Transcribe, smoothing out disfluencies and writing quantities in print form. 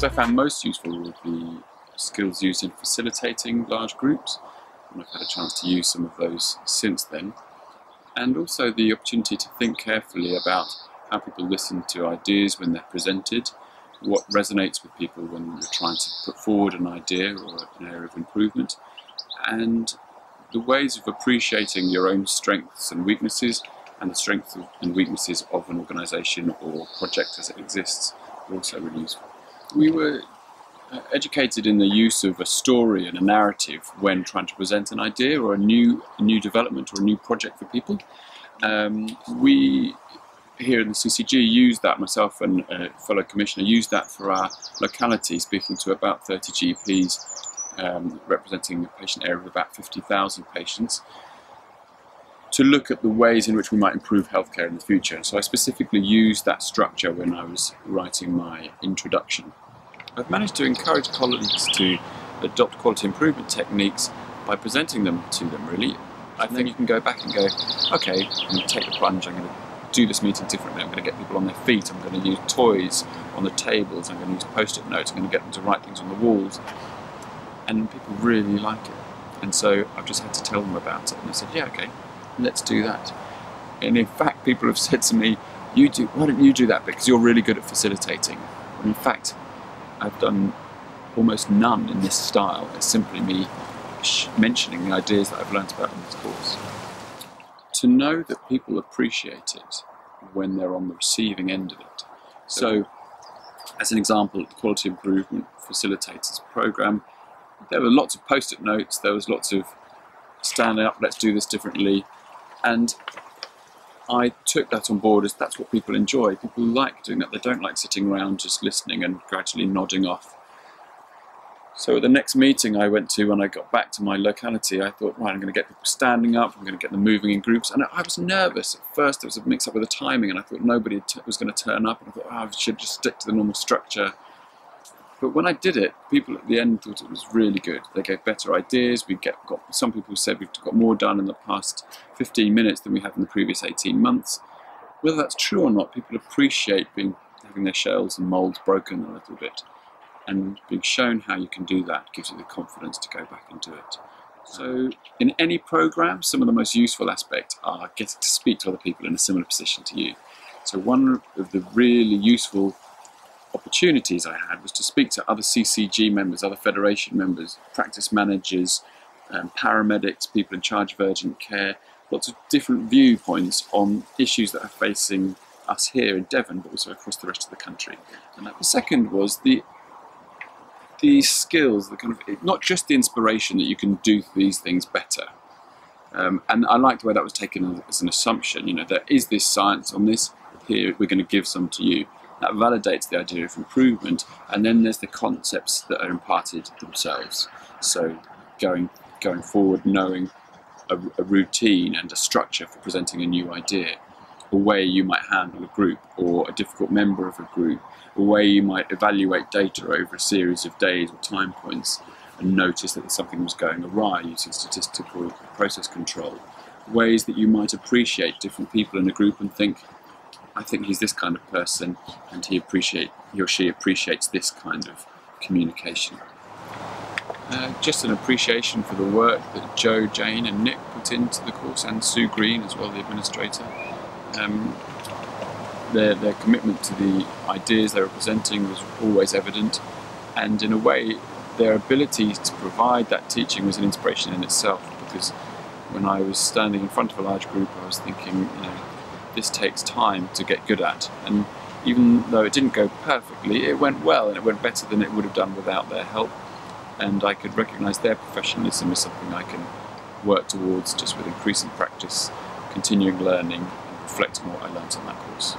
things I found most useful were the skills used in facilitating large groups, and I've had a chance to use some of those since then, and also the opportunity to think carefully about how people listen to ideas when they're presented, what resonates with people when you're trying to put forward an idea or an area of improvement, and the ways of appreciating your own strengths and weaknesses and the strengths and weaknesses of an organisation or project as it exists are also really useful. We were educated in the use of a story and a narrative when trying to present an idea or a new development or a new project for people. We here in the CCG use that, myself and a fellow commissioner used that for our locality, speaking to about 30 GPs, representing a patient area of about 50,000 patients, to look at the ways in which we might improve healthcare in the future. And so I specifically used that structure when I was writing my introduction. I've managed to encourage colleagues to adopt quality improvement techniques by presenting them to them, really. I think you can go back and go, okay, I'm going to take the plunge, I'm going to do this meeting differently, I'm going to get people on their feet, I'm going to use toys on the tables, I'm going to use post-it notes, I'm going to get them to write things on the walls. And people really like it. And so I've just had to tell them about it. And they said, yeah, okay, let's do that. And in fact, people have said to me, why don't you do that, because you're really good at facilitating. And in fact, I've done almost none in this style. It's simply me mentioning the ideas that I've learnt about in this course. To know that people appreciate it when they're on the receiving end of it. So, as an example, the Quality Improvement Facilitators program, there were lots of post-it notes, there was lots of stand up, let's do this differently, and I took that on board as that's what people enjoy. People like doing that, they don't like sitting around just listening and gradually nodding off. So at the next meeting I went to, when I got back to my locality, I thought, right, I'm going to get people standing up, I'm going to get them moving in groups, and I was nervous. At first there was a mix up with the timing, and I thought nobody was going to turn up, and I thought, oh, I should just stick to the normal structure. But when I did it, people at the end thought it was really good. They gave better ideas. Some people said we've got more done in the past 15 minutes than we have in the previous 18 months. Whether that's true or not, people appreciate having their shells and moulds broken a little bit. And being shown how you can do that gives you the confidence to go back and do it. So in any program, some of the most useful aspects are getting to speak to other people in a similar position to you. So one of the really useful opportunities I had was to speak to other CCG members, other federation members, practice managers, paramedics, people in charge of urgent care, lots of different viewpoints on issues that are facing us here in Devon, but also across the rest of the country. And the second was the skills, not just the inspiration that you can do these things better. And I like the way that was taken as an assumption, there is this science on this, here we're going to give some to you. That validates the idea of improvement, and then there's the concepts that are imparted themselves. So going forward, knowing a routine and a structure for presenting a new idea, a way you might handle a group or a difficult member of a group, a way you might evaluate data over a series of days or time points and notice that something was going awry using statistical process control, ways that you might appreciate different people in a group and think, I think he's this kind of person and he or she appreciates this kind of communication. Just an appreciation for the work that Joe, Jane and Nick put into the course, and Sue Green as well, the administrator. Their commitment to the ideas they were presenting was always evident, and in a way their ability to provide that teaching was an inspiration in itself, because when I was standing in front of a large group I was thinking, this takes time to get good at, and even though it didn't go perfectly, it went well, and it went better than it would have done without their help, and I could recognise their professionalism as something I can work towards just with increasing practice, continuing learning, and reflecting on what I learnt on that course.